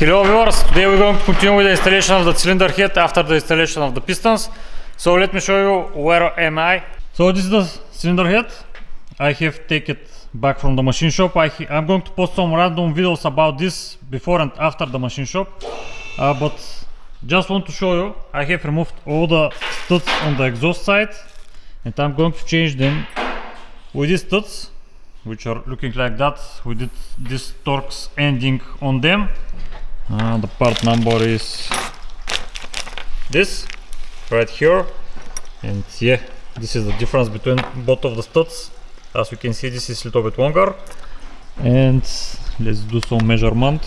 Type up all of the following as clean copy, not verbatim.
Hello viewers, today we're going to continue with the installation of the cylinder head after the installation of the pistons. So let me show you where am I. So this is the cylinder head. I have taken it back from the machine shop. I'm going to post some random videos about this before and after the machine shop. But just want to show you, I have removed all the studs on the exhaust side and I'm going to change them with these studs, which are looking like that, with this Torx ending on them. The part number is this right here, and yeah, this is the difference between both of the studs. As you can see, this is a little bit longer, and let's do some measurement.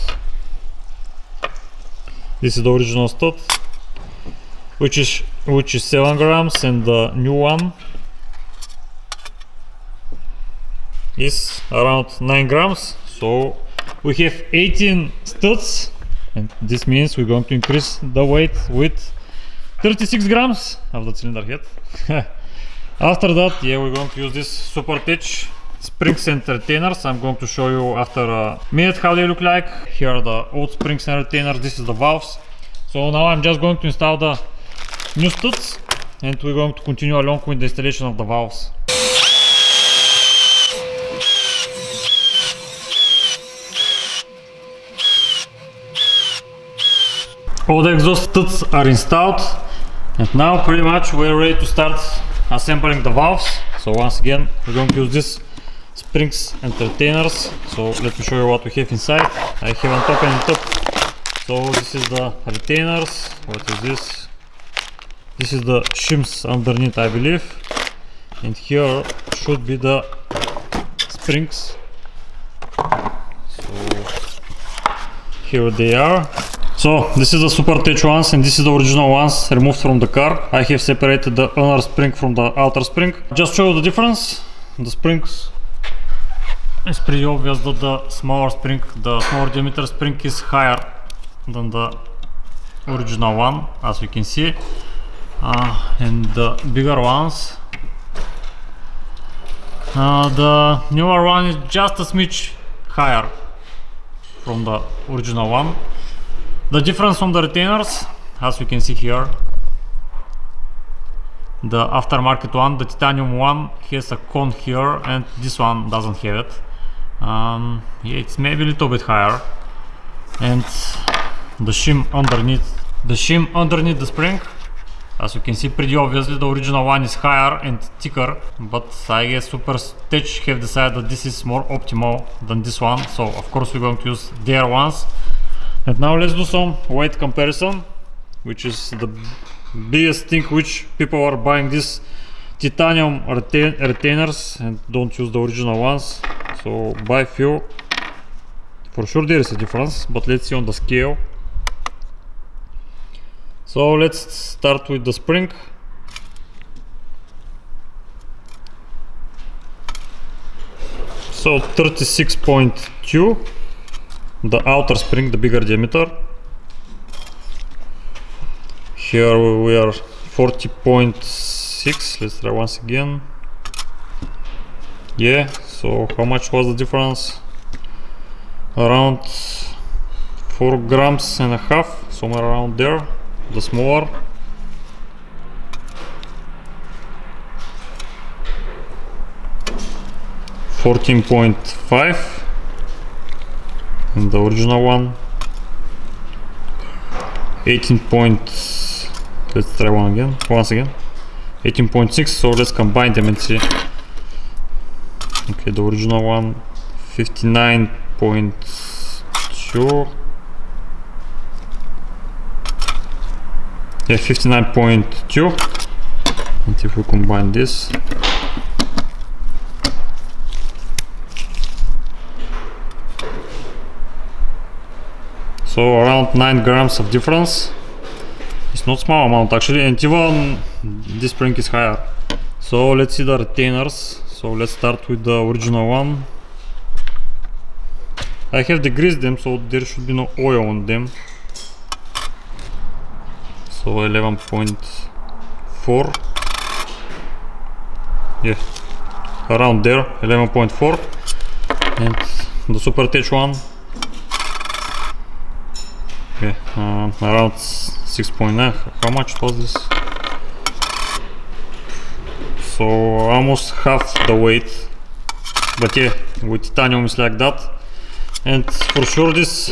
This is the original stud, which is 7 grams, and the new one is around 9 grams. So we have 18 studs, and this means we're going to increase the weight with 36 grams of the cylinder head. After that, yeah, we're going to use this Supertech springs and retainers. I'm going to show you after a minute how they look like. Here are the old springs and retainers. This is the valves. So now I'm just going to install the new studs, and we're going to continue along with the installation of the valves. All the exhaust studs are installed, and now pretty much we're ready to start assembling the valves. So once again, we're going to use this springs and retainers. So let me show you what we have inside. I haven't opened it up. So this is the retainers. What is this? This is the shims underneath, I believe, and here should be the springs. So here they are. So this is the Supertech ones, and this is the original ones removed from the car. I have separated the inner spring from the outer spring. Just show you the difference. The springs, it's pretty obvious that the smaller diameter spring is higher than the original one, as you can see. And the bigger ones, the newer one is just a smidge higher from the original one. The difference from the retainers, as you can see here, the aftermarket one, the titanium one, has a cone here, and this one doesn't have it. Yeah, it's maybe a little bit higher, and the shim underneath the spring, as you can see, pretty obviously the original one is higher and thicker, but I guess Supertech have decided that this is more optimal than this one, so of course we're going to use their ones. And now let's do some weight comparison, which is the biggest thing which people are buying these titanium retainers and don't use the original ones. So buy few. For sure there is a difference, but let's see on the scale. So let's start with the spring. So 36.2. The outer spring, the bigger diameter. Here we are 40.6. Let's try once again. Yeah, so how much was the difference? Around 4 grams and a half, somewhere around there. The smaller. $14.5. And the original one 18 let's try once again 18.6. so let's combine them and see. Okay, the original one 59.2. yeah, 59.2. and if we combine this, so around 9 grams of difference. It's not small amount actually, and even this spring is higher. So let's see the retainers. So let's start with the original one. I have degreased them, so there should be no oil on them. So 11.4. Yeah, around there, 11.4. And the Supertech one Okay, around 6.9. How much was this? So almost half the weight, but yeah, with titanium is like that. And for sure this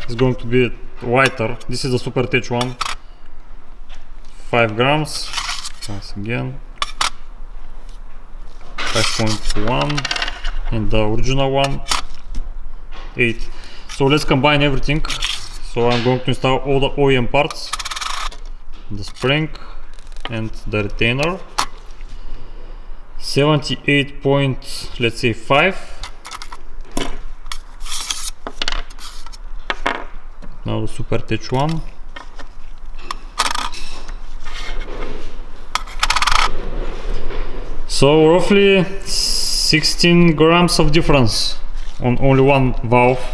is going to be lighter. This is the Supertech one, 5 grams. Once again, 5.1, and the original one 8. So let's combine everything. So I'm going to install all the OEM parts, the spring and the retainer. 78 point, let's say 5. Now the Supertech one. So roughly 16 grams of difference on only one valve.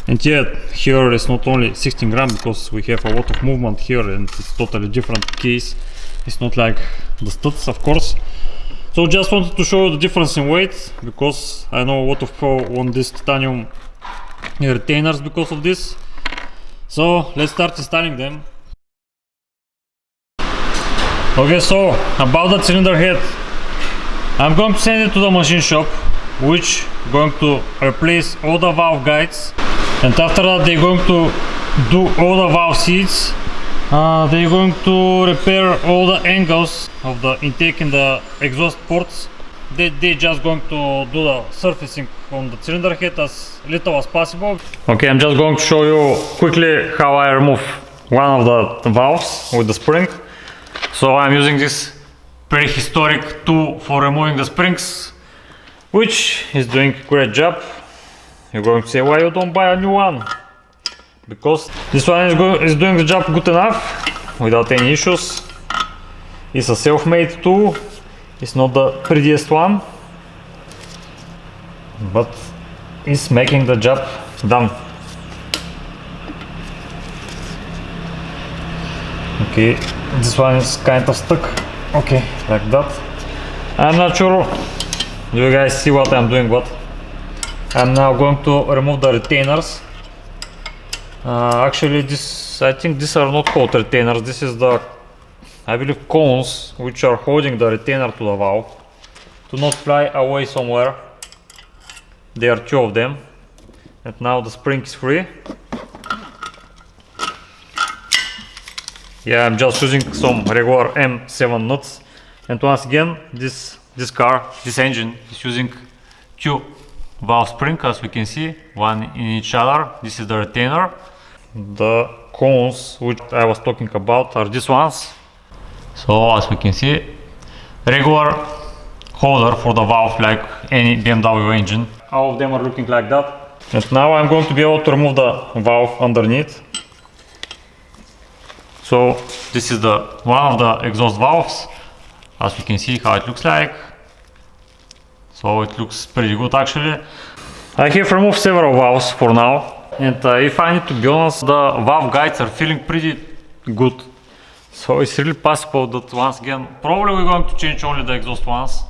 And yet here is not only 16 grams, because we have a lot of movement here and it's totally different case. It's not like the studs, of course. So just wanted to show you the difference in weight, because I know a lot of people want these titanium retainers because of this. So let's start installing them. Okay, so about the cylinder head, I'm going to send it to the machine shop, which going to replace all the valve guides, and after that they're going to do all the valve seats. They're going to repair all the angles of the intake and the exhaust ports. They just going to do the surfacing on the cylinder head as little as possible. Okay, I'm just going to show you quickly how I remove one of the valves with the spring. So I'm using this prehistoric tool for removing the springs, which is doing a great job. You're going to say, why you don't buy a new one? Because this one is doing the job good enough, without any issues. It's a self-made tool, it's not the prettiest one, but it's making the job done. Okay, this one is kind of stuck. Okay, like that. I'm not sure, do you guys see what I'm doing, but I'm now going to remove the retainers. Actually I think these are not called retainers, this is the, I believe, cones which are holding the retainer to the valve to not fly away somewhere. There are 2 of them, and now the spring is free. Yeah, I'm just using some regular M7 nuts, and once again this engine is using 2 valve springs, as we can see, one in each other. This is the retainer. The cones which I was talking about are these ones. So as we can see, regular holder for the valve like any BMW engine. All of them are looking like that. And now I'm going to be able to remove the valve underneath. So this is the one of the exhaust valves. As we can see how it looks like. So it looks pretty good actually. I have removed several valves for now, and if I need to be honest, the valve guides are feeling pretty good. So it's really possible that once again, probably we're going to change only the exhaust ones,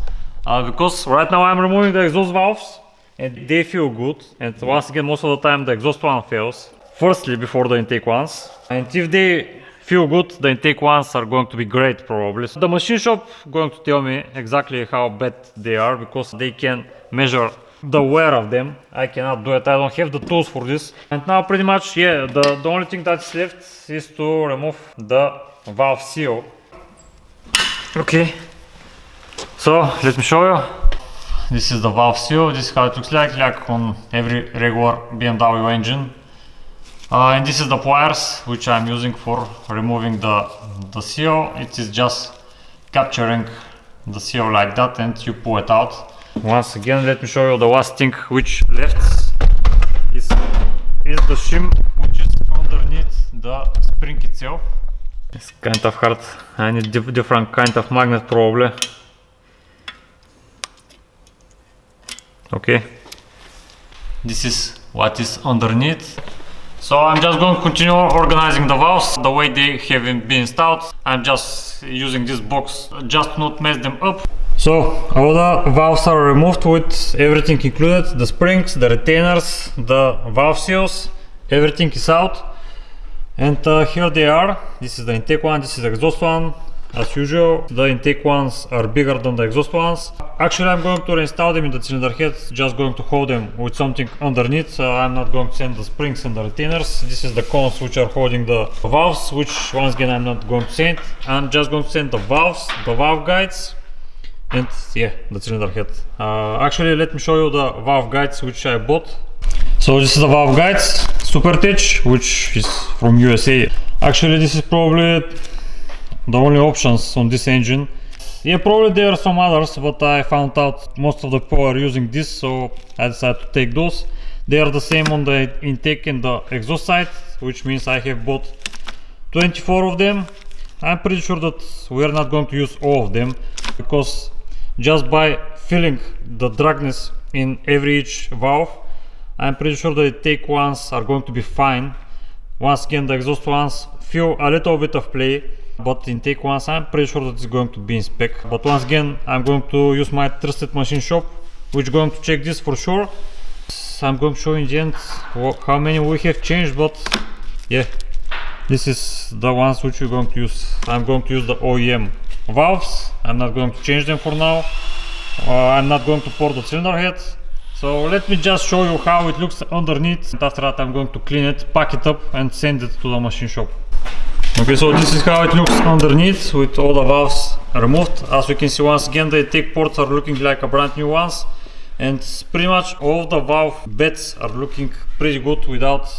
because right now I'm removing the exhaust valves and they feel good, and once again most of the time the exhaust one fails, firstly before the intake ones, and if they feel good, the intake ones are going to be great probably. So the machine shop going to tell me exactly how bad they are, because they can measure the wear of them. I cannot do it, I don't have the tools for this. And now pretty much, yeah, the only thing that's left is to remove the valve seal. Okay, so let me show you. This is the valve seal, this is how it looks like on every regular BMW engine. And this is the pliers which I'm using for removing the seal. It is just capturing the seal like that and you pull it out. Once again, let me show you the last thing which left is the shim which is underneath the spring itself. It's kind of hard, I need different kind of magnet probably. Okay, this is what is underneath. So I'm just going to continue organizing the valves the way they have been installed. I'm just using this box just to not mess them up. So all the valves are removed with everything included, the springs, the retainers, the valve seals, everything is out. And here they are. This is the intake one, this is the exhaust one. As usual, the intake ones are bigger than the exhaust ones. Actually, I'm going to reinstall them in the cylinder head, just going to hold them with something underneath. I'm not going to send the springs and the retainers. This is the cones which are holding the valves, which once again I'm not going to send. I'm just going to send the valves, the valve guides, and yeah, the cylinder head. Actually, let me show you the valve guides which I bought. So this is the valve guides, SuperTech, which is from USA. Actually, this is probably the only options on this engine. Yeah, probably there are some others, but I found out most of the people are using this, so I decided to take those. They are the same on the intake and the exhaust side, which means I have bought 24 of them. I'm pretty sure that we are not going to use all of them, because just by feeling the dragness in every each valve, I'm pretty sure the intake ones are going to be fine. Once again, the exhaust ones feel a little bit of play, but intake ones I'm pretty sure that it's going to be in spec. But once again, I'm going to use my trusted machine shop, which is going to check this for sure. I'm going to show in the end how many we have changed, but yeah, this is the ones which we're going to use. I'm going to use the OEM valves. I'm not going to change them for now. I'm not going to pour the cylinder head. So let me just show you how it looks underneath, and after that I'm going to clean it, pack it up and send it to the machine shop. Okay, so this is how it looks underneath with all the valves removed. As we can see, once again, the intake ports are looking like a brand new ones, and pretty much all the valve beds are looking pretty good without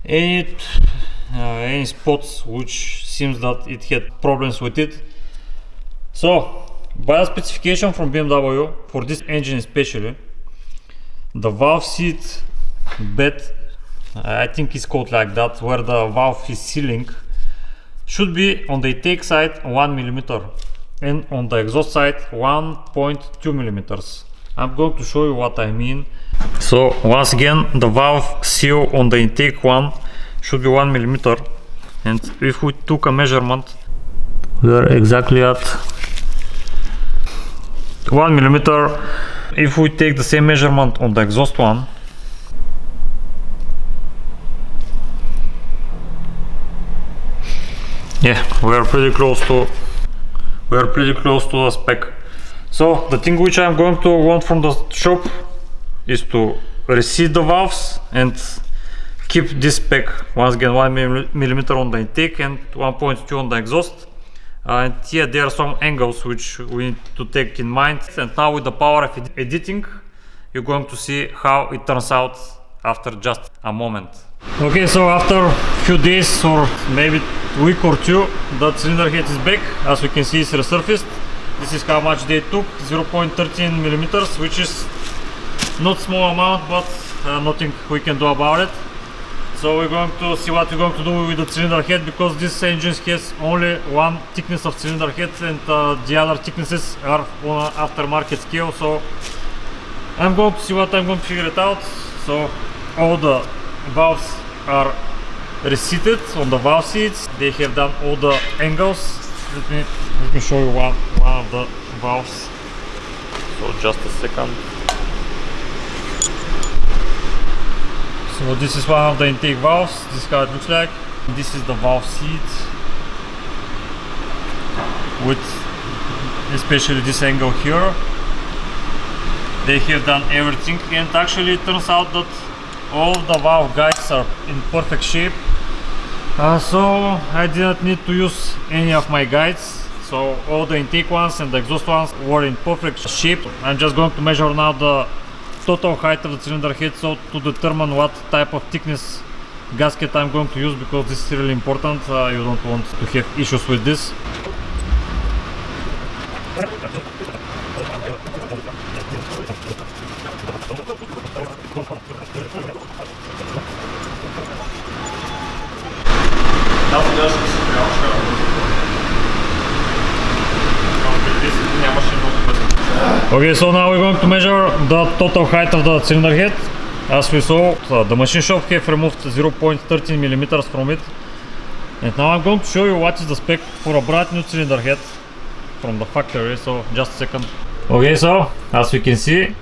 any spots which seems that it had problems with it. So by the specification from BMW, for this engine especially, the valve seat bed, I think it's called like that, where the valve is sealing, should be on the intake side 1 mm and on the exhaust side 1.2 mm. I'm going to show you what I mean. So once again, the valve seal on the intake one should be 1 mm, and if we took a measurement, we are exactly at 1 mm. If we take the same measurement on the exhaust one, yeah, we are pretty close to the spec. So the thing which I'm going to want from the shop is to reseat the valves and keep this spec. Once again, 1 mm on the intake and 1.2 on the exhaust. And yeah, there are some angles which we need to take in mind. And now with the power of editing, you're going to see how it turns out after just a moment. Okay, so after a few days or maybe a week or two, the cylinder head is back. As we can see, it's resurfaced. This is how much they took, 0.13 mm, which is not small amount, but nothing we can do about it. So we're going to see what we're going to do with the cylinder head, because this engine has only one thickness of cylinder head, and the other thicknesses are on an aftermarket scale. So I'm going to see what I'm going to figure it out. So all the valves are reseated on the valve seats. They have done all the angles. Let me show you one of the valves. So just a second. So this is one of the intake valves. This is how it looks like. This is the valve seat with especially this angle here. They have done everything, and actually it turns out that all the valve guides are in perfect shape. So I didn't need to use any of my guides. So all the intake ones and the exhaust ones were in perfect shape. I'm just going to measure now the total height of the cylinder head, so to determine what type of thickness gasket I'm going to use, because this is really important. You don't want to have issues with this. Okay, so now we're going to measure the total height of the cylinder head. As we saw, the machine shop have removed 0.13 mm from it. And now I'm going to show you what is the spec for a brand new cylinder head from the factory. So just a second. Okay, so as we can see,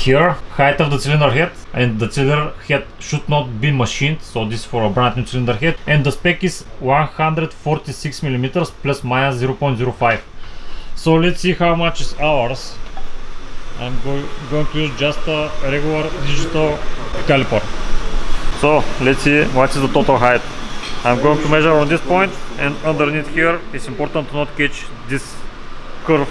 here, height of the cylinder head, and the cylinder head should not be machined, so this is for a brand new cylinder head, and the spec is 146 mm plus minus 0.05. So let's see how much is ours. I'm going to use just a regular digital caliper. So let's see what is the total height. I'm going to measure on this point, and underneath here it's important to not catch this curve.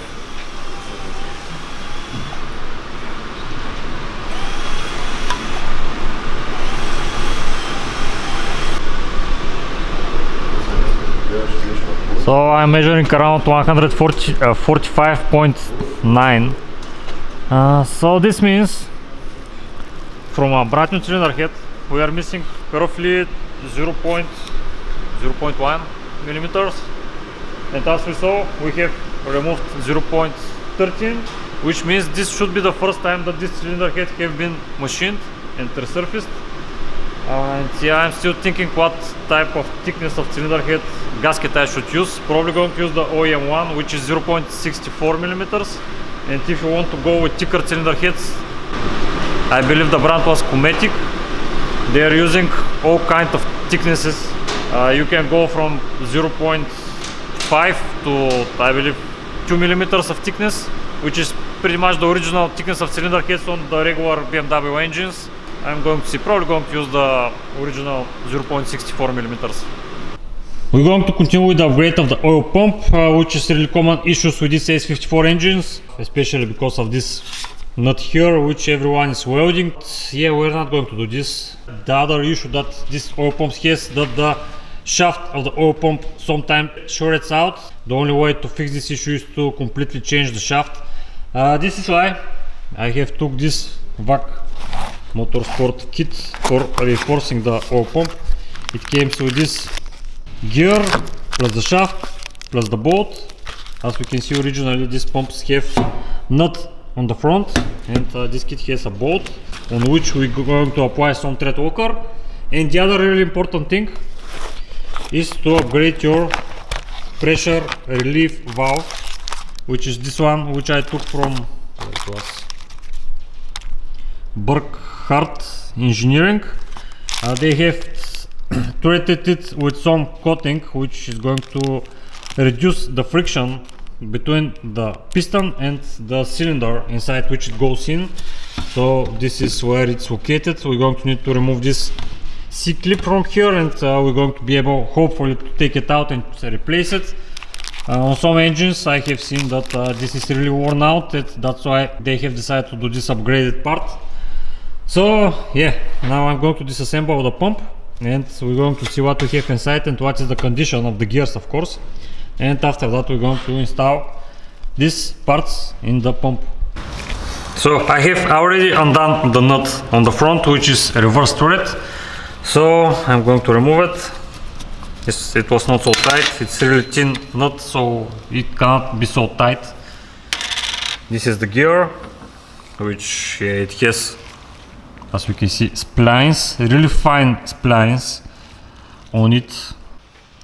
So I'm measuring around 145.9. So this means from a brand new cylinder head we are missing roughly 0.1 millimeters, and as we saw we have removed 0.13, which means this should be the first time that this cylinder head have been machined and resurfaced. And yeah, I'm still thinking what type of thickness of cylinder head gasket I should use. Probably going to use the OEM one, which is 0.64 millimeters. And if you want to go with thicker cylinder heads, I believe the brand was Cometic. They are using all kinds of thicknesses. You can go from 0.5 to, I believe, 2 millimeters of thickness, which is pretty much the original thickness of cylinder heads on the regular BMW engines. I'm going to see, probably going to use the original 0.64 millimeters. We're going to continue with the upgrade of the oil pump, which is really common issues with these ACE54 engines, especially because of this nut here, which everyone is welding. Yeah, we're not going to do this. The other issue that this oil pump has, that the shaft of the oil pump sometimes shorts out. The only way to fix this issue is to completely change the shaft. This is why I have took this VAC Motorsport kit for reinforcing the oil pump. It came with this gear plus the shaft plus the bolt. As we can see, originally these pumps have nut on the front, and this kit has a bolt on which we're going to apply some thread locker. And the other really important thing is to upgrade your pressure relief valve, which is this one, which I took from Burkhardt Engineering. They have treated it with some coating which is going to reduce the friction between the piston and the cylinder inside which it goes in. So this is where it's located. We're going to need to remove this C-clip from here, and we're going to be able hopefully to take it out and replace it. On some engines I have seen that this is really worn out, that's why they have decided to do this upgraded part. So yeah, now I'm going to disassemble the pump, and we're going to see what we have inside and what is the condition of the gears, of course. And after that we're going to install these parts in the pump. So I have already undone the nut on the front, which is a reverse thread. So I'm going to remove it. It was not so tight, it's really thin nut, so it cannot be so tight. This is the gear, which it has, as we can see, splines, really fine splines on it.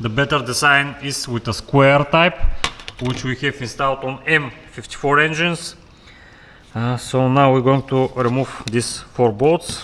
The better design is with a square type, which we have installed on M54 engines. So now we're going to remove these 4 bolts.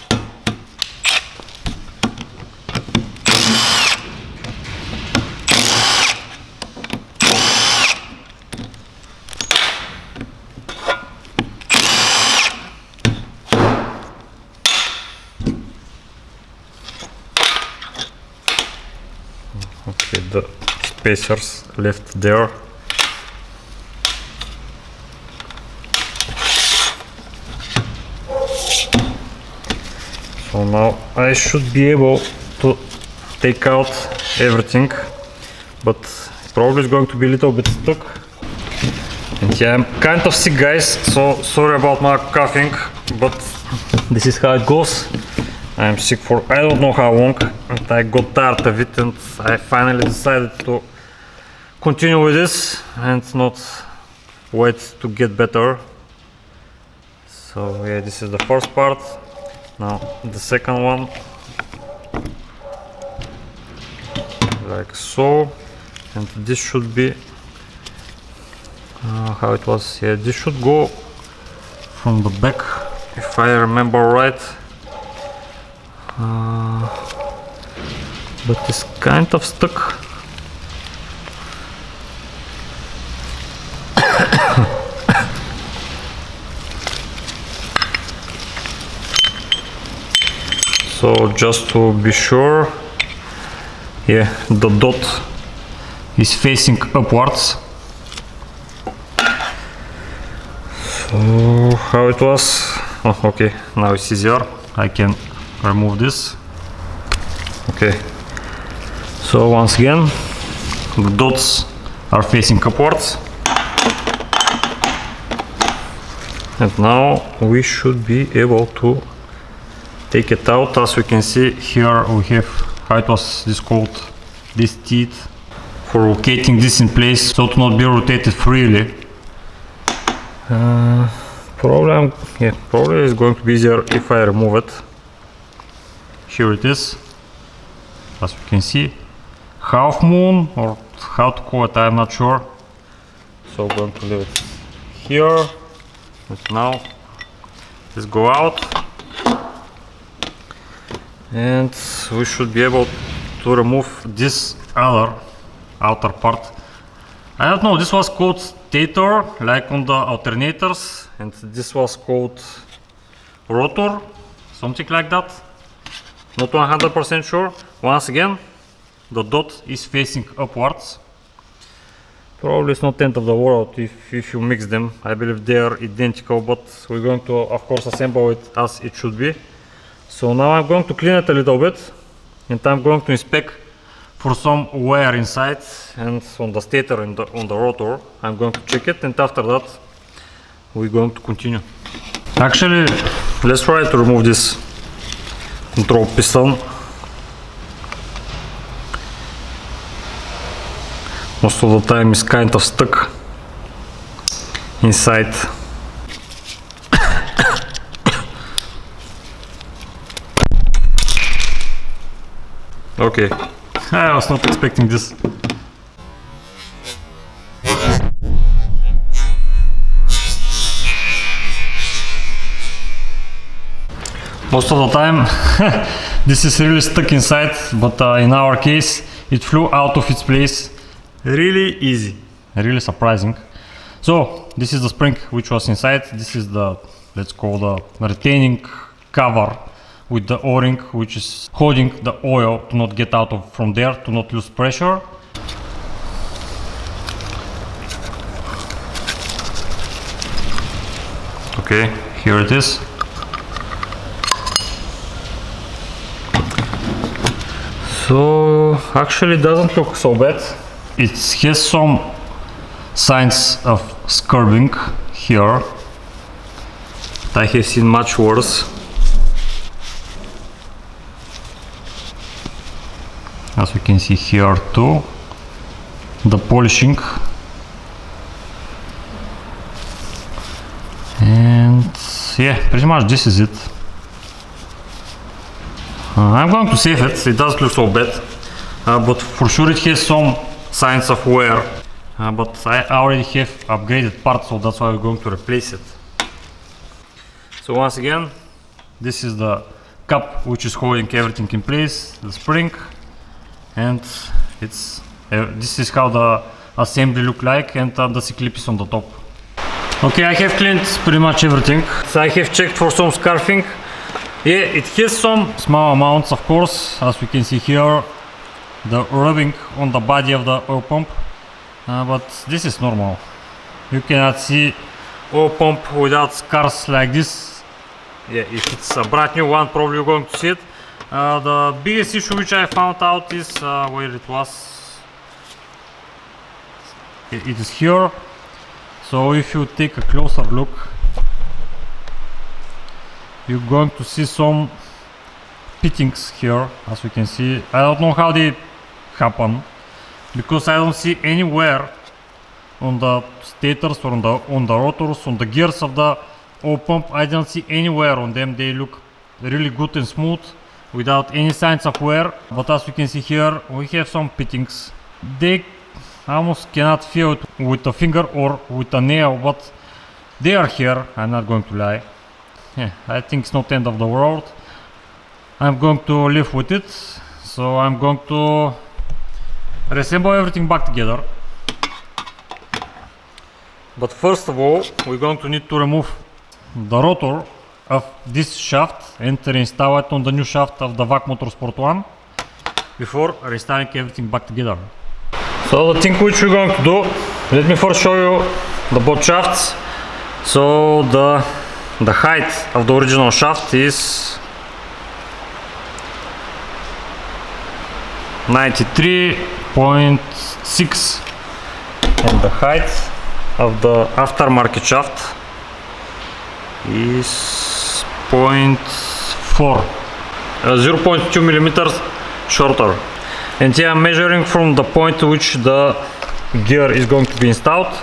Okay, the spacers left there. So now I should be able to take out everything, but probably it's going to be a little bit stuck. And yeah, I'm kind of sick, guys, so sorry about my coughing, but this is how it goes. I'm sick for I don't know how long, and I got tired of it, and I finally decided to continue with this and not wait to get better. So yeah, this is the first part. Now the second one, like so, and this should be how it was. Yeah, this should go from the back if I remember right, but it's kind of stuck. So just to be sure, yeah, the dot is facing upwards. So how it was? Oh, okay, now it's easier. I can remove this. Okay, so once again, the dots are facing upwards. And now we should be able to take it out. As you can see here, we have how it was this called, this teeth for locating this in place so to not be rotated freely. Probably it's going to be easier if I remove it. Here it is. As you can see, half moon, or how to call it, I'm not sure. So I'm going to leave it here. And now let's go out, and we should be able to remove this other outer part. I don't know, this was called stator, like on the alternators, and this was called rotor, something like that. Not 100% sure. Once again, the dot is facing upwards. Probably it's not end of the world if you mix them. I believe they are identical, but we're going to of course assemble it as it should be. So now I'm going to clean it a little bit, and I'm going to inspect for some wear inside and on the stator and on the rotor. I'm going to check it, and after that we're going to continue. Actually, let's try to remove this control piston. Most of the time it's kind of stuck inside. Okay, I was not expecting this. Most of the time this is really stuck inside, but in our case it flew out of its place really easy, really surprising. So this is the spring which was inside. This is the, let's call the retaining cover with the O-ring which is holding the oil to not get out of from there, to not lose pressure. Okay, here it is. So actually it doesn't look so bad. It has some signs of scurbing here. I have seen much worse. As we can see here too, the polishing. And yeah, pretty much this is it. I'm going to save it. It doesn't look so bad, but for sure it has some signs of wear, but I already have upgraded parts, so that's why we're going to replace it. So once again, this is the cap which is holding everything in place, the spring, and it's this is how the assembly look like, and the C-clip is on the top. Okay, I have cleaned pretty much everything. So I have checked for some scarfing. Yeah, it has some small amounts, of course, as we can see here, the rubbing on the body of the oil pump, but this is normal. You cannot see oil pump without scars like this. Yeah, if it's a brand new one, probably you're going to see it. The biggest issue which I found out is where it was. It is here. So if you take a closer look, you're going to see some fittings here, as we can see. I don't know how they happen, because I don't see anywhere on the stators or on the rotors, on the gears of the oil pump. I don't see anywhere on them. They look really good and smooth without any signs of wear. But as you can see here, we have some fittings. They almost cannot feel it with a finger or with a nail, but they are here, I'm not going to lie. yeah, I think it's not the end of the world. I'm going to live with it, so I'm going to reassemble everything back together. But first of all, we're going to need to remove the rotor of this shaft and reinstall it on the new shaft of the VAC Motorsport 1 before reinstalling everything back together. So the thing which we're going to do, let me first show you the both shafts. So the height of the original shaft is 93.6 and the height of the aftermarket shaft is 0.2 millimeters shorter. And here I'm measuring from the point to which the gear is going to be installed.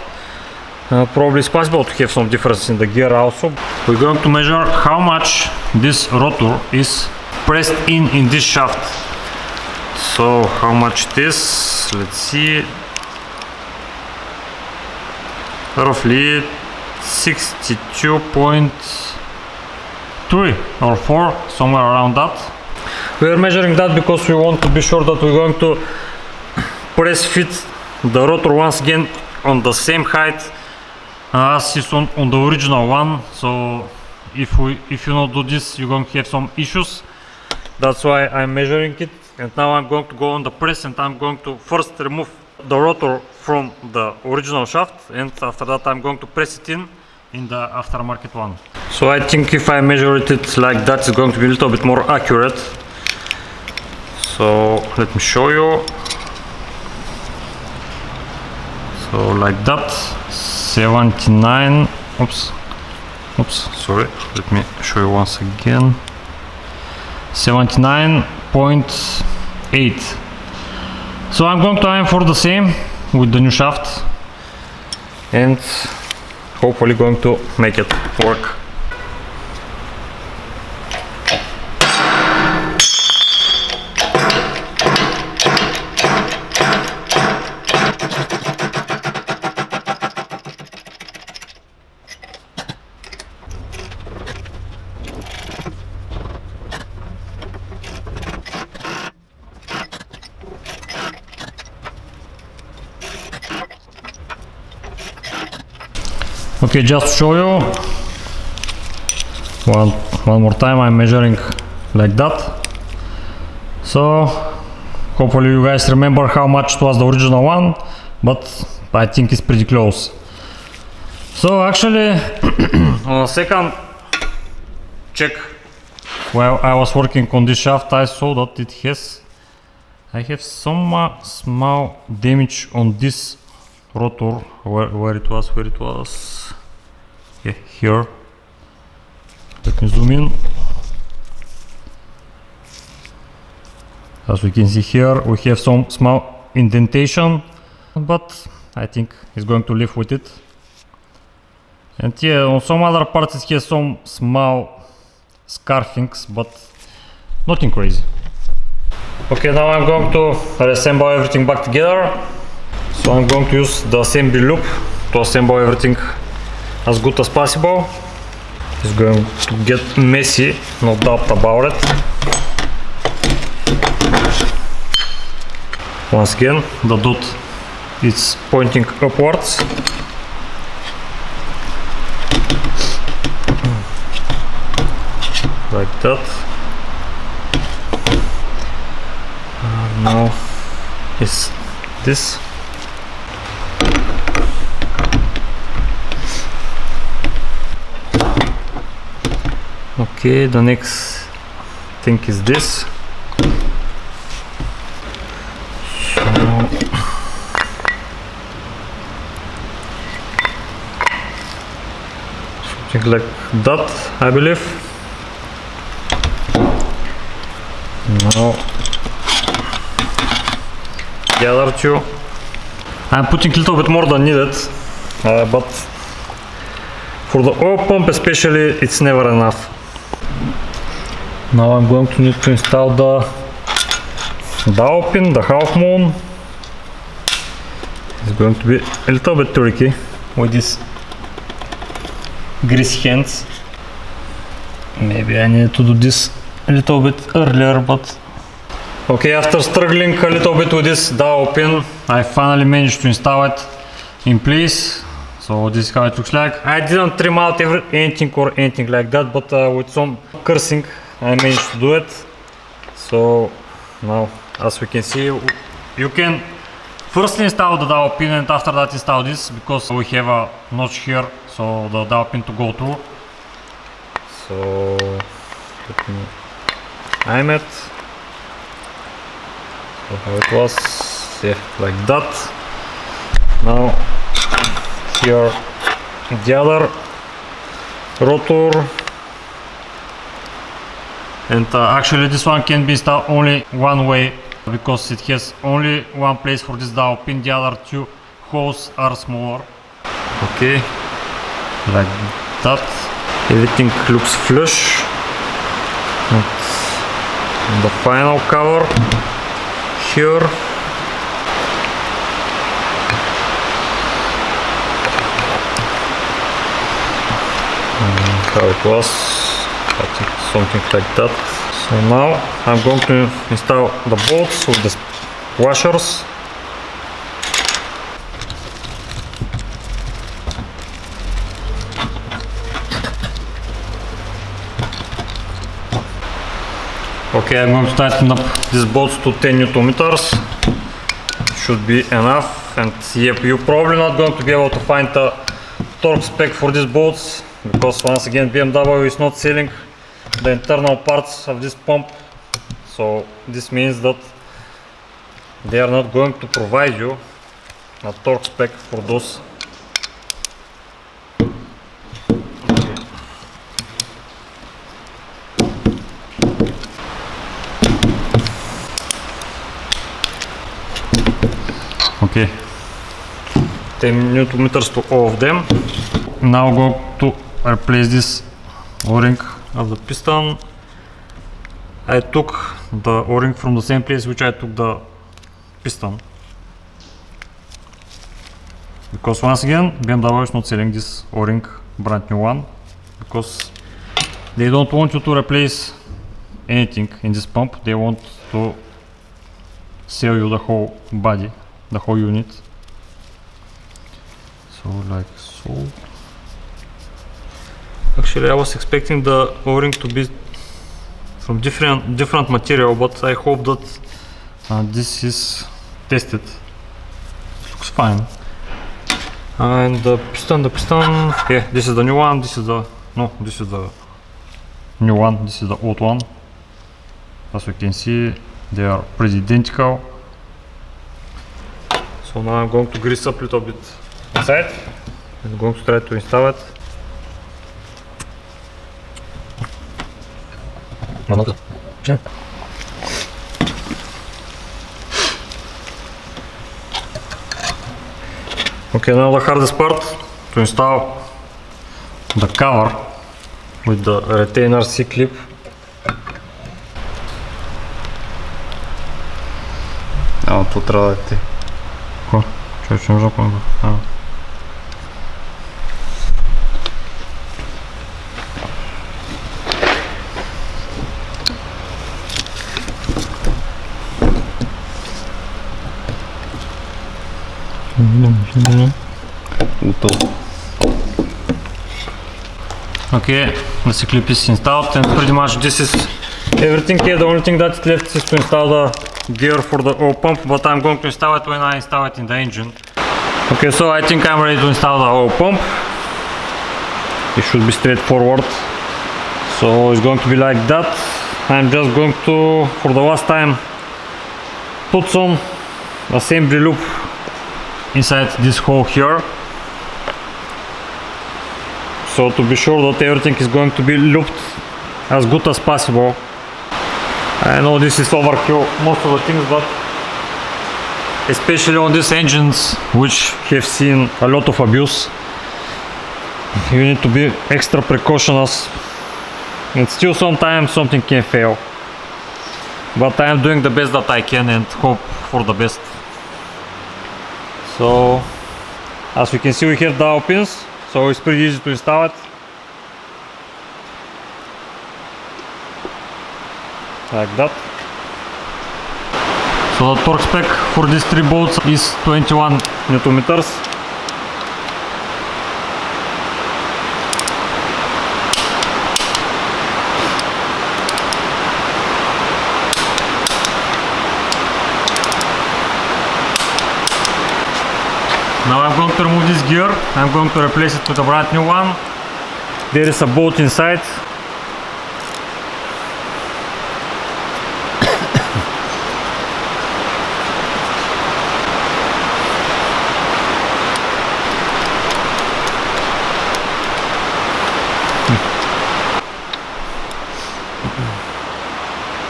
Probably it's possible to have some difference in the gear also. We're going to measure how much this rotor is pressed in this shaft. So how much it is, let's see, roughly 62.3 or 4, somewhere around that. We are measuring that because we want to be sure that we're going to press fit the rotor once again on the same height as is on the original one. So if you not do this, you're going to have some issues. That's why I'm measuring it. And now I'm going to go on the press and I'm going to first remove the rotor from the original shaft, and after that I'm going to press it in the aftermarket one. So I think if I measure it like that, it's going to be a little bit more accurate. So let me show you. So like that, 79, oops, sorry, let me show you once again. 79.8. So I'm going to aim for the same with the new shaft and hopefully going to make it work. Okay, just to show you one more time, I'm measuring like that. So hopefully you guys remember how much it was the original one, but I think it's pretty close. So actually on a second check while I was working on this shaft, I saw that I have some small damage on this rotor. Where it was, yeah, here. Let me zoom in. As we can see here, we have some small indentation, but I think it's going to live with it. And yeah, on some other parts it has some small scarfings, but nothing crazy. Okay, now I'm going to reassemble everything back together. So I'm going to use the assembly loop to assemble everything as good as possible. It's going to get messy, no doubt about it. Once again, the dot is pointing upwards. Like that. Now is this. Okay, the next thing is this. So something like that, I believe. Now the other two, I'm putting a little bit more than needed, but for the oil pump especially, it's never enough. Now I'm going to need to install the dowel pin, the half moon. It's going to be a little bit tricky with these greasy hands. Maybe I need to do this a little bit earlier, but... Okay, after struggling a little bit with this dowel pin, I finally managed to install it in place. So this is how it looks like. I didn't trim out anything or anything like that, but with some cursing I managed to do it. So now, as we can see, you can first install the dowel pin and after that install this, because we have a notch here, so the dowel pin to go through. So let me aim it. So how it was, yeah, like that. Now here the other rotor, and actually this one can be installed only one way, because it has only one place for this dowel pin. The other two holes are smaller. Okay, like that. Everything looks flush. And the final cover here. How it was, I think something like that. So now I'm going to install the bolts with the washers. Okay, I'm going to tighten up these bolts to 10 Newton meters. Should be enough. And yep, you're probably not going to be able to find the torque spec for these bolts, because once again BMW is not selling the internal parts of this pump. So this means that they are not going to provide you a torque spec for those. Okay, 10 Newton meters to all of them. Now go to replace this O-ring of the piston. I took the O-ring from the same place which I took the piston, because once again BMW is not selling this O-ring, brand new one, because they don't want you to replace anything in this pump. They want to sell you the whole body, the whole unit. So like so. Actually I was expecting the O-ring to be from different material, but I hope that this is tested. It looks fine. And the piston, yeah, this is the new one, this is the new one, this is the old one. As you can see, they are pretty identical. So now I'm going to grease up a little bit inside. I'm going to try to install it. Okay, now the hardest part, to install the cover with the retainer C-clip. Tu трябва да ти. Какво? Че не запомня. Готово. Okay, the C-clip is installed, and pretty much this is everything here. The only thing that's left is to install the gear for the oil pump, but I'm going to install it when I install it in the engine. Okay, so I think I'm ready to install the oil pump. It should be straightforward. So it's going to be like that. I'm just going to, for the last time, put some assembly loop inside this hole here. So to be sure that everything is going to be looped as good as possible. I know this is overkill most of the things, but especially on these engines which have seen a lot of abuse, you need to be extra precautious, and still sometimes something can fail. But I am doing the best that I can and hope for the best. So as you can see, we have dowel pins, so it's pretty easy to install it. like that. So the torque spec for these three bolts is 21 Newton meters. Now I'm going to remove this gear. I'm going to replace it with a brand new one. There is a bolt inside.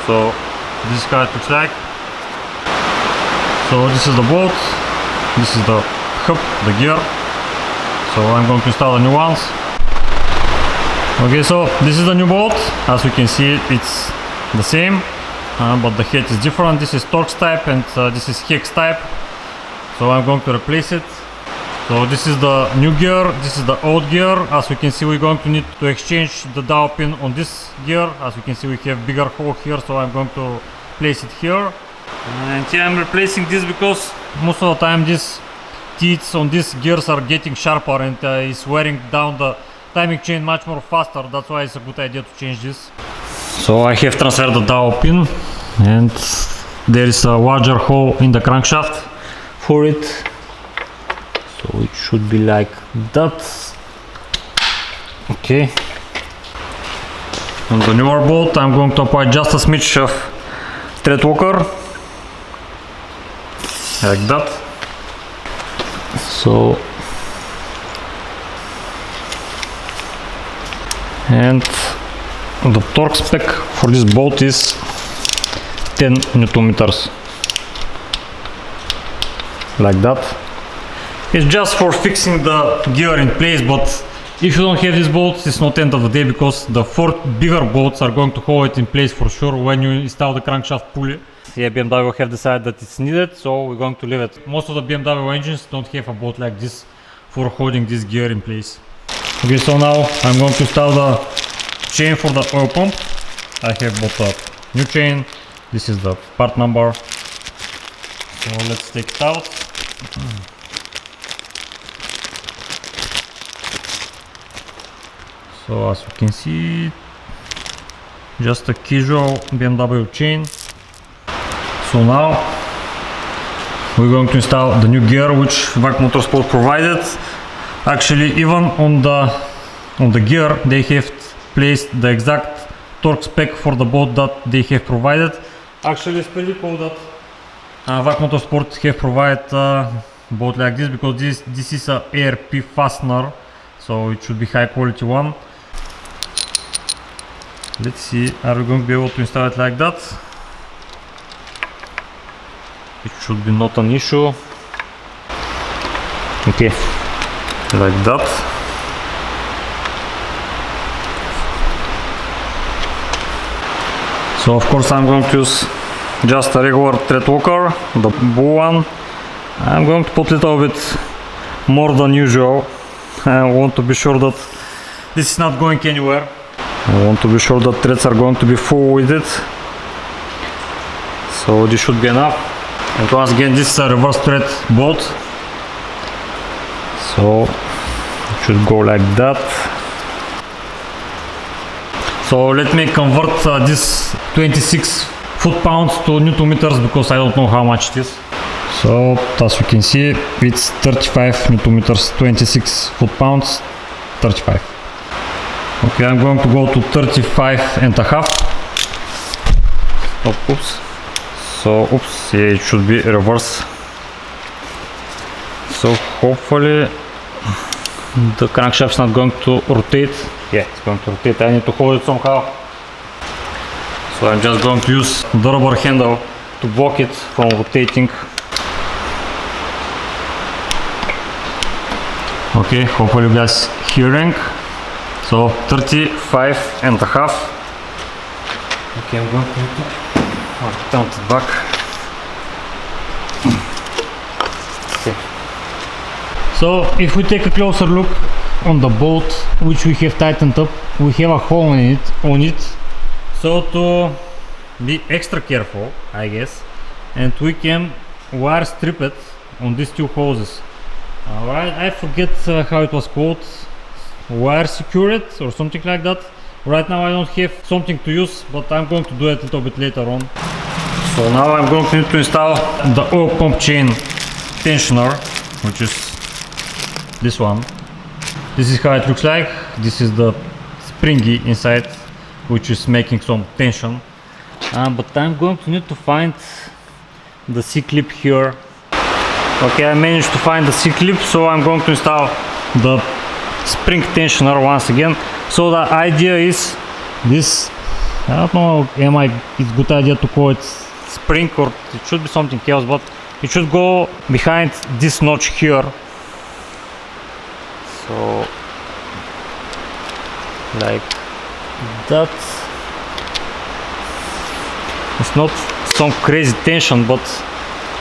So this is how it looks like. So this is the bolt, this is the hub, the gear. So I'm going to install the new ones. Okay, so this is the new bolt. As you can see, it's the same, but the head is different. This is Torx type and this is Hex type. So I'm going to replace it. So this is the new gear, this is the old gear. As you can see, we're going to need to exchange the dowel pin on this gear. As you can see, we have bigger hole here, so I'm going to place it here. And here I'm replacing this because most of the time these teeth on these gears are getting sharper and is wearing down the timing chain much more faster. That's why it's a good idea to change this. So I have transferred the dowel pin and there is a larger hole in the crankshaft for it. So it should be like that. Okay. On the newer bolt I'm going to apply just a smidge of thread locker, like that. So, and the torque spec for this bolt is 10 Newton meters, like that. It's just for fixing the gear in place, but if you don't have these bolts, it's not end of the day because the 4 bigger bolts are going to hold it in place for sure when you install the crankshaft pulley. Yeah, BMW have decided that it's needed, so we're going to leave it. Most of the BMW engines don't have a bolt like this for holding this gear in place. Okay, so now I'm going to install the chain for the oil pump. I have bought a new chain. This is the part number. So let's take it out. So as you can see, just a casual BMW chain. So now we're going to install the new gear which VAC Motorsport provided. Actually, even on the gear they have placed the exact torque spec for the bolt that they have provided. Actually, it's pretty cool that VAC Motorsport have provided a bolt like this because this is a ARP fastener, so it should be high quality one. Let's see, are we going to be able to install it like that? It should be not an issue. Okay, like that. So of course I'm going to use just a regular thread locker, the blue one. I'm going to put a little bit more than usual. I want to be sure that this is not going anywhere. I want to be sure that threads are going to be full with it. So this should be enough. And once again, this is a reverse thread bolt. So it should go like that. So let me convert this 26 foot-pounds to Newton meters because I don't know how much it is. So as you can see, it's 35 Newton meters, 26 foot-pounds, 35. Okay, I'm going to go to 35 and a half. Oh, oops. So, oops, yeah, it should be reverse. So hopefully the crankshaft is not going to rotate. Yeah, it's going to rotate. I need to hold it somehow. So I'm just going to use the rubber handle to block it from rotating. Okay, hopefully you guys hearing. So 35 and a half. Okay, I'm going to turn it back. Okay. So if we take a closer look on the bolt which we have tightened up, we have a hole in it. So to be extra careful, I guess, and we can wire strip it on these two hoses. Alright, I forget how it was called, wire secure it or something like that. Right now I don't have something to use, but I'm going to do it a little bit later on. So now I'm going to need to install the oil pump chain tensioner, which is this one. This is how it looks like. This is the springy inside, which is making some tension. But I'm going to need to find the C-clip here. Okay, I managed to find the C-clip, so I'm going to install the spring tensioner once again. So the idea is this, I don't know, it's a good idea to call it spring or it should be something else, but it should go behind this notch here. So like that. It's not some crazy tension, but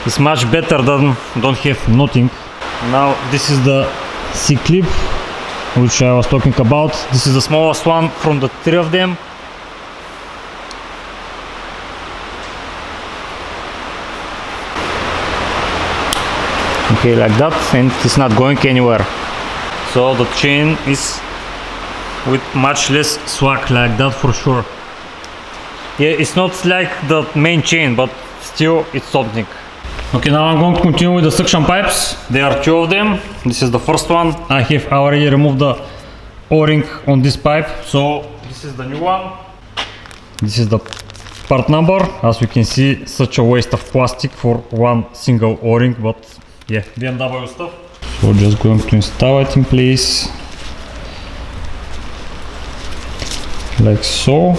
it's much better than don't have nothing. Now this is the C-clip which I was talking about. This is the smallest one from the three of them. Okay, like that, and it's not going anywhere. So the chain is with much less swag, like that for sure. Yeah, it's not like the main chain, but still it's something. Okay, now I'm going to continue with the suction pipes. There are two of them. This is the first one. I have already removed the O-ring on this pipe, so this is the new one. This is the part number. As we can see, such a waste of plastic for one single O-ring, but yeah, BMW stuff. So just going to install it in place, like so.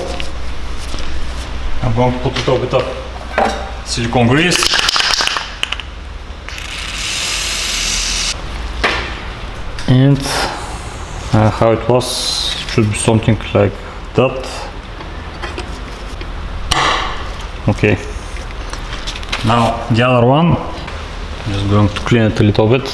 I'm going to put a little bit of silicone grease. And how it was, should be something like that. Okay. Now the other one, just going to clean it a little bit.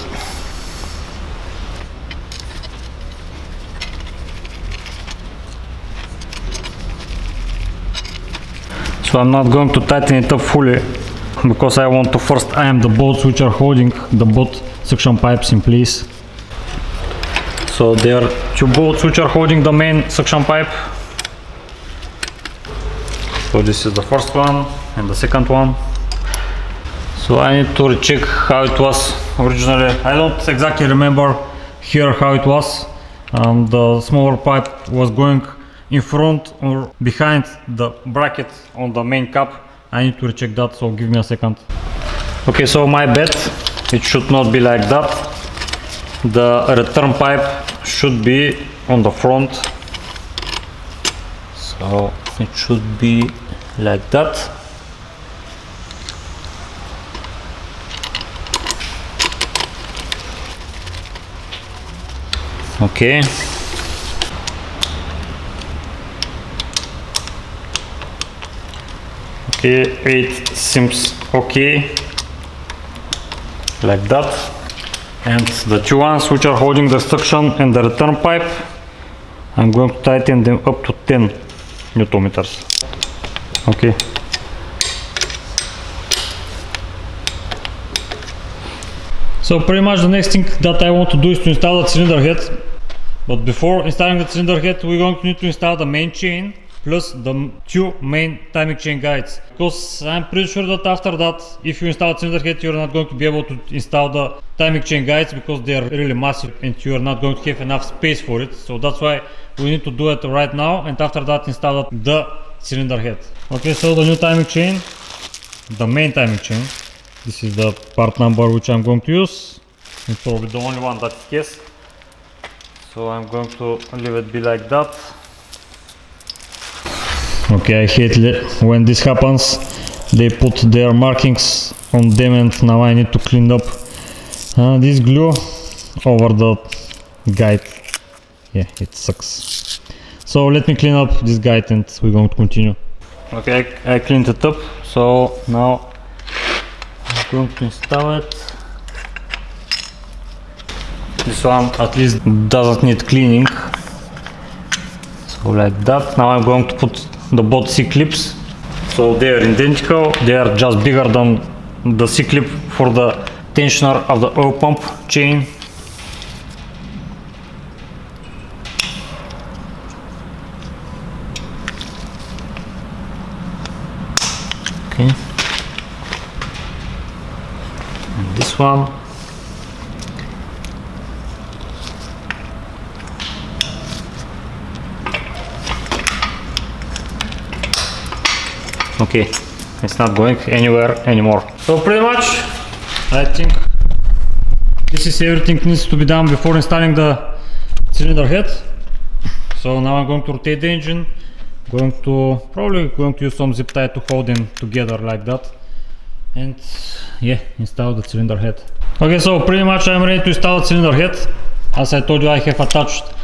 So I'm not going to tighten it up fully, because I want to first iron the bolts which are holding the both suction pipes in place. So there are two bolts which are holding the main suction pipe. So this is the first one and the second one. So I need to recheck how it was originally. I don't exactly remember here how it was. The smaller pipe was going in front or behind the bracket on the main cap. I need to recheck that, so give me a second. Okay, so my bad, it should not be like that. The return pipe should be on the front, so it should be like that. Okay. Okay, it seems okay, like that. And the two ones which are holding the suction and the return pipe, I'm going to tighten them up to 10 Newton meters. Okay. So pretty much the next thing that I want to do is to install the cylinder head. But before installing the cylinder head, we're going to need to install the main chain plus the two main timing chain guides, because I'm pretty sure that after that, if you install cylinder head, you're not going to be able to install the timing chain guides because they are really massive and you're not going to have enough space for it. So that's why we need to do it right now, and after that install the cylinder head. Okay, so the new timing chain, the main timing chain, this is the part number which I'm going to use. It's probably the only one that it has. So I'm going to leave it be like that. Okay, I hate when this happens. They put their markings on them and now I need to clean up this glue over the guide. Yeah, it sucks. So let me clean up this guide and we're going to continue. Okay, I cleaned it up, so now I'm going to install it. This one at least doesn't need cleaning. So like that. Now I'm going to put the both C-clips. so they are identical. They are just bigger than the C-clip for the tensioner of the oil pump chain. Okay. And this one. Okay, it's not going anywhere anymore. So pretty much, I think this is everything needs to be done before installing the cylinder head. So now I'm going to rotate the engine, probably going to use some zip tie to hold them together like that, and yeah, install the cylinder head. Okay, so pretty much I'm ready to install the cylinder head. As I told you, I have attached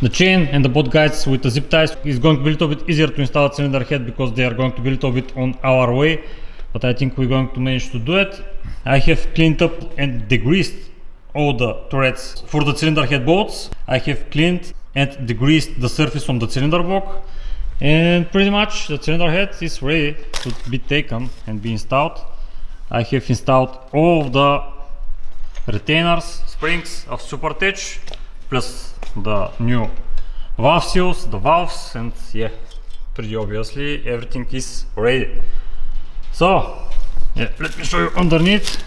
the chain and the both guides with the zip ties. It's going to be a little bit easier to install the cylinder head because they are going to be a little bit on our way, but I think we're going to manage to do it. I have cleaned up and degreased all the threads for the cylinder head bolts. I have cleaned and degreased the surface on the cylinder block, and pretty much the cylinder head is ready to be taken and be installed. I have installed all of the retainers, springs of Supertech, plus the new valve seals, the valves, and yeah, pretty obviously everything is ready. So yeah, let me show you underneath.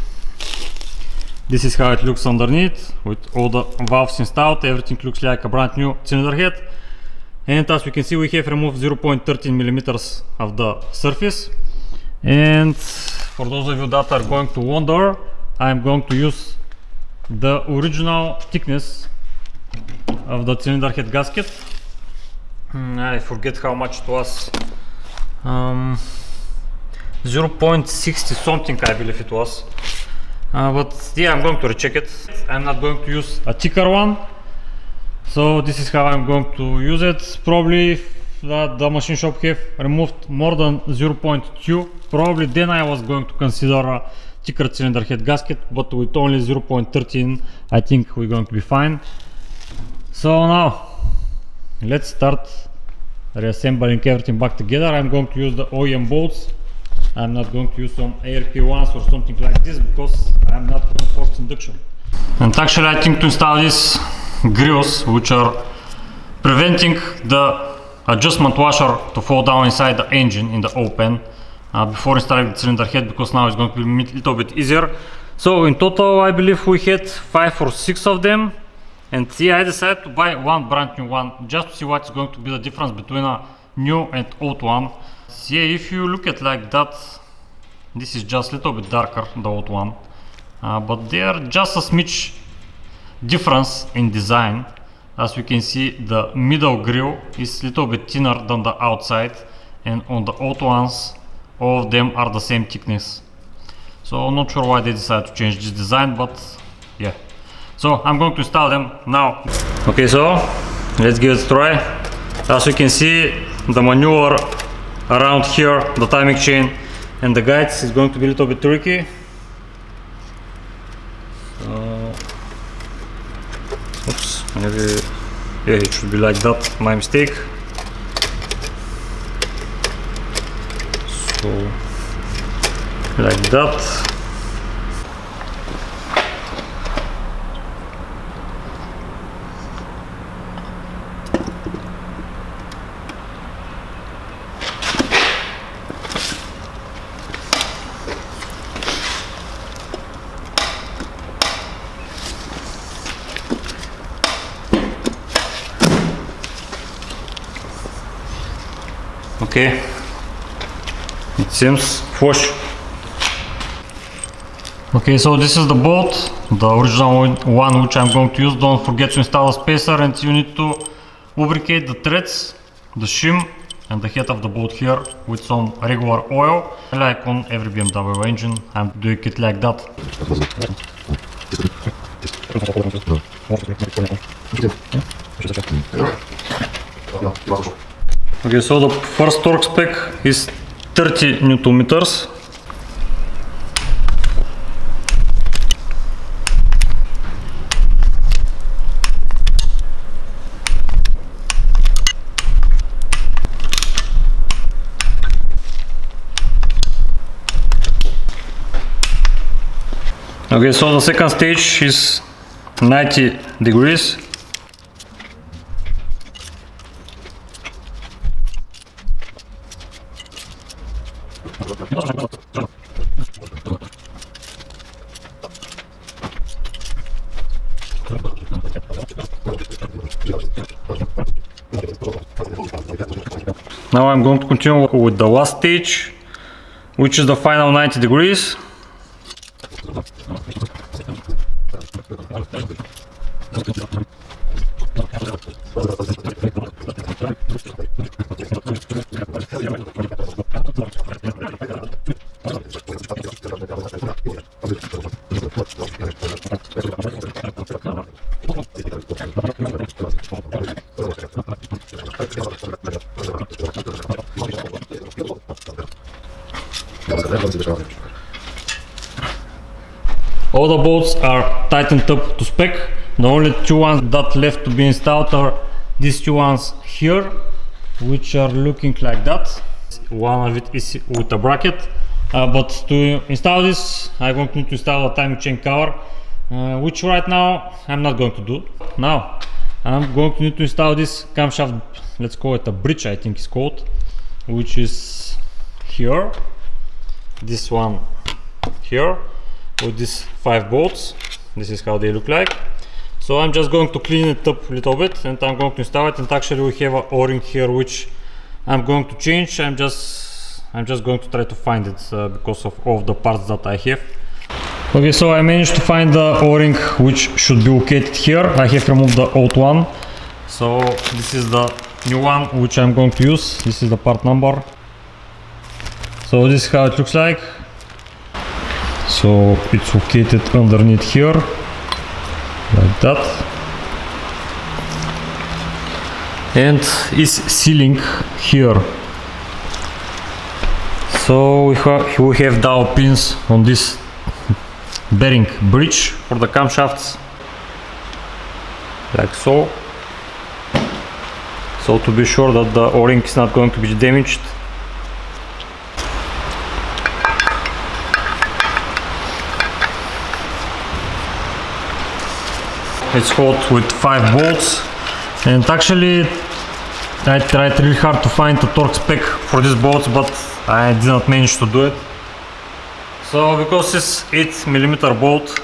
This is how it looks underneath with all the valves installed. Everything looks like a brand new cylinder head, and as we can see, we have removed 0.13 millimeters of the surface. And for those of you that are going to wonder, I'm going to use the original thickness of the cylinder head gasket. I forget how much it was, 0.60 something I believe it was, but yeah, I'm going to recheck it. I'm not going to use a thicker one, so this is how I'm going to use it. Probably if the machine shop have removed more than 0.2, probably then I was going to consider a thicker cylinder head gasket, but with only 0.13 I think we're going to be fine. So now let's start reassembling everything back together. I'm going to use the OEM bolts. I'm not going to use some ARP ones or something like this because I'm not doing forced induction. And actually I think to install these grills, which are preventing the adjustment washer to fall down inside the engine in the open before installing the cylinder head, because now it's going to be a little bit easier. So in total I believe we had 5 or 6 of them. And yeah, I decided to buy one brand new one just to see what's going to be the difference between a new and old one. So yeah, if you look at like that, this is just a little bit darker, the old one, but they are just a smidge difference in design. As we can see, the middle grill is a little bit thinner than the outside, and on the old ones all of them are the same thickness. So I'm not sure why they decided to change this design, but yeah. So I'm going to install them now. Okay, so let's give it a try. As you can see, the maneuver around here, the timing chain and the guides is going to be a little bit tricky. Oops, maybe, yeah, it should be like that, my mistake. So, like that. Okay, it seems flush. Okay, so this is the bolt, the original one which I'm going to use. Don't forget to install a spacer, and you need to lubricate the threads, the shim and the head of the bolt here with some regular oil, like on every BMW engine. I'm doing it like that. Okay, so the first torque spec is 30 Newton meters. Okay, so the second stage is 90 degrees. Now I'm going to continue with the last stage, which is the final 90 degrees. All the bolts are tightened up to spec. The only two ones that left to be installed are these two ones here, which are looking like that. One of it is with a bracket, but to install this I'm going to need to install a timing chain cover, which right now I'm not going to do. Now I'm going to need to install this camshaft, let's call it a bridge, I think it's called, which is here, this one here, with these 5 bolts. This is how they look like. So I'm just going to clean it up a little bit and I'm going to install it, and actually we have an O-ring here which I'm going to change. I'm just going to try to find it because of all the parts that I have. Okay, so I managed to find the O-ring which should be located here. I have removed the old one, so this is the new one which I'm going to use. This is the part number. So this is how it looks like. So it's located underneath here, like that, and is sealing here. So we have dowel pins on this bearing bridge for the camshafts, like so. So to be sure that the O-ring is not going to be damaged. It's hot with 5 bolts, and actually I tried really hard to find a torque spec for these bolts, but I did not manage to do it. So because it's 8mm bolt,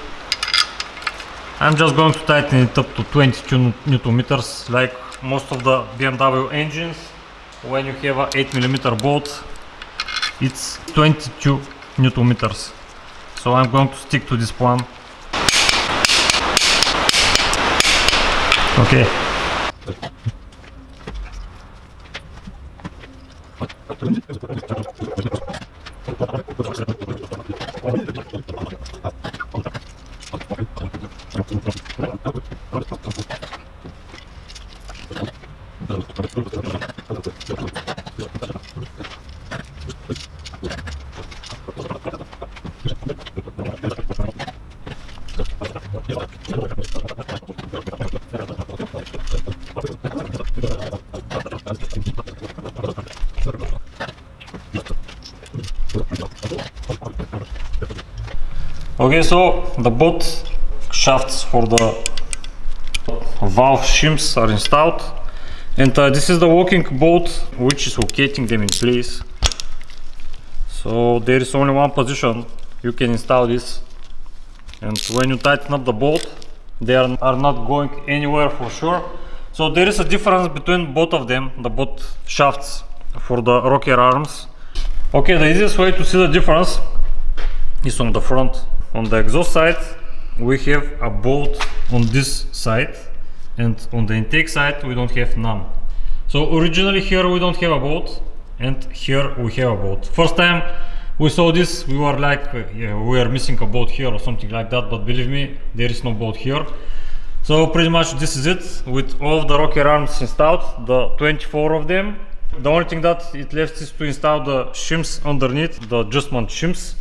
I'm just going to tighten it up to 22 Newton meters, like most of the BMW engines. When you have a 8mm bolt, it's 22 Newton meters. So I'm going to stick to this plan. Okay. Okay, so the both shafts for the valve shims are installed, and this is the walking bolt which is locating them in place. So there is only one position you can install this, and when you tighten up the bolt, they are not going anywhere for sure. So there is a difference between both of them, the both shafts for the rocker arms. Okay, the easiest way to see the difference is on the front. On the exhaust side we have a bolt on this side, and on the intake side we don't have none. So originally here we don't have a bolt, and here we have a bolt. First time we saw this, we were like, yeah, we are missing a bolt here or something like that, but believe me, there is no bolt here. So pretty much this is it, with all of the rocker arms installed, the 24 of them. The only thing that it left is to install the shims underneath, the adjustment shims.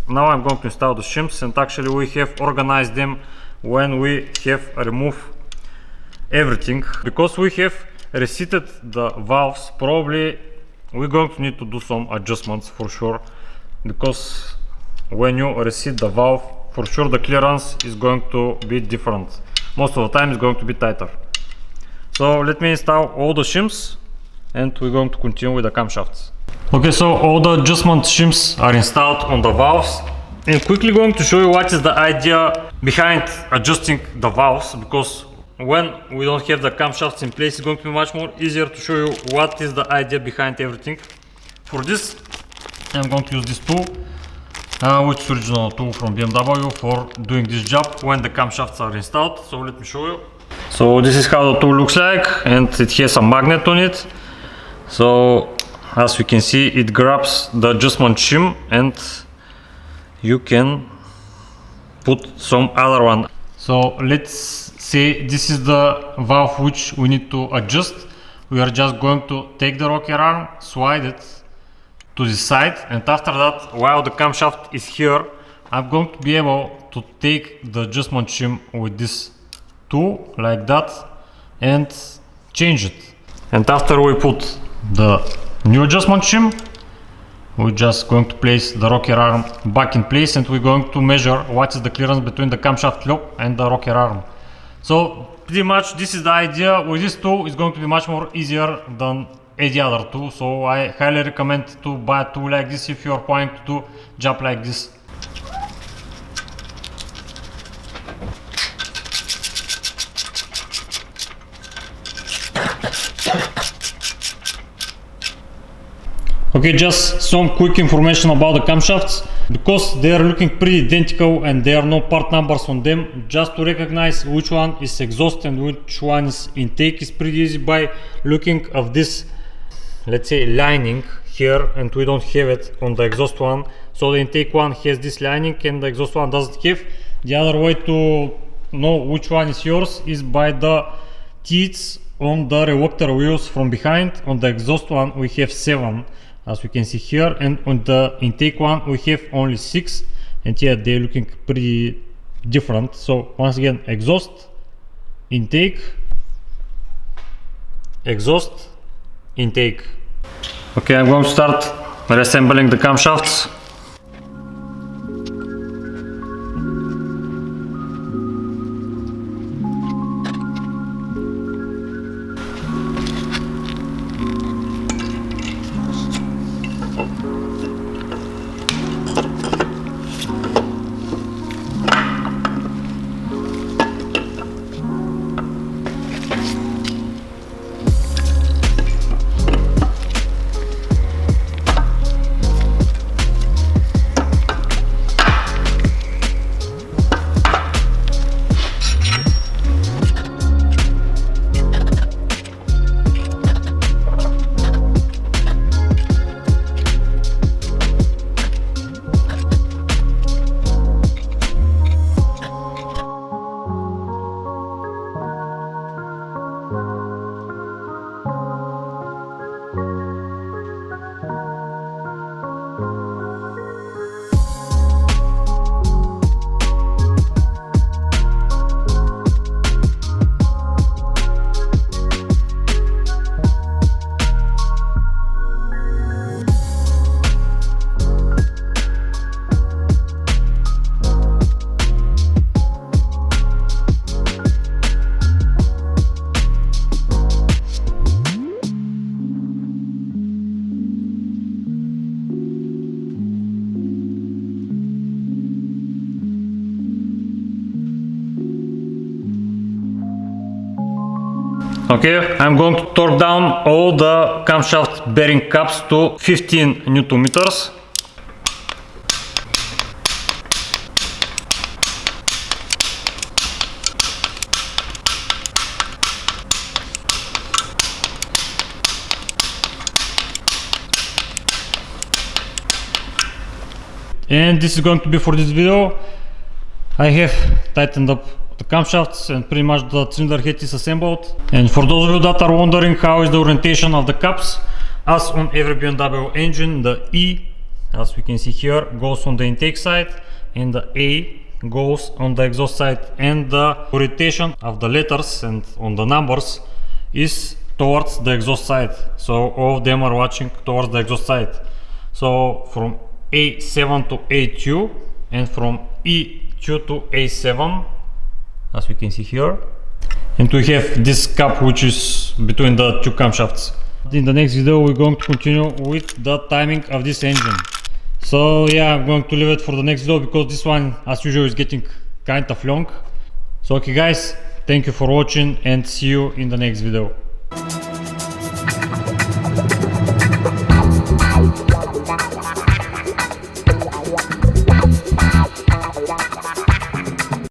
Now I'm going to install the shims, and actually we have organized them when we have removed everything. Because we have reseated the valves, probably we're going to need to do some adjustments for sure, because when you reseat the valve for sure the clearance is going to be different. Most of the time it's going to be tighter. So let me install all the shims and we're going to continue with the camshafts. Okay, so all the adjustment shims are installed on the valves. I'm quickly going to show you what is the idea behind adjusting the valves, because when we don't have the camshafts in place, it's going to be much more easier to show you what is the idea behind everything. For this, I'm going to use this tool, which is original tool from BMW for doing this job when the camshafts are installed. So let me show you. So this is how the tool looks like, and it has a magnet on it. So as you can see, it grabs the adjustment shim and you can put some other one. So let's say this is the valve which we need to adjust. We are just going to take the rocker arm, slide it to the side, and after that, while the camshaft is here, I'm going to be able to take the adjustment shim with this tool like that and change it. And after we put the new adjustment shim, we're just going to place the rocker arm back in place, and we're going to measure what is the clearance between the camshaft lobe and the rocker arm. So pretty much this is the idea. With this tool, it's going to be much more easier than any other tool. So I highly recommend to buy a tool like this if you are planning to do job like this. Okay, just some quick information about the camshafts. Because they are looking pretty identical and there are no part numbers on them, just to recognize which one is exhaust and which one is intake is pretty easy by looking of this, let's say, lining here, and we don't have it on the exhaust one. So the intake one has this lining and the exhaust one doesn't have. The other way to know which one is yours is by the teeth on the reluctor wheels from behind. On the exhaust one we have 7, as we can see here, and on the intake one we have only 6, and yeah, they're looking pretty different. So once again, exhaust, intake, exhaust, intake. Okay, I'm going to start reassembling the camshafts. Okay, I'm going to torque down all the camshaft bearing caps to 15 Newton meters. And this is going to be for this video. I have tightened up the camshafts and pretty much the cylinder head is assembled. And for those of you that are wondering how is the orientation of the caps, as on every BMW engine, the E, as we can see here, goes on the intake side, and the A goes on the exhaust side, and the orientation of the letters and on the numbers is towards the exhaust side. So all of them are watching towards the exhaust side. So from A7 to A2 and from E E2 to A7, as we can see here. And we have this cap which is between the two camshafts. In the next video we're going to continue with the timing of this engine. So yeah, I'm going to leave it for the next video because this one as usual is getting kind of long. So okay guys, thank you for watching and see you in the next video.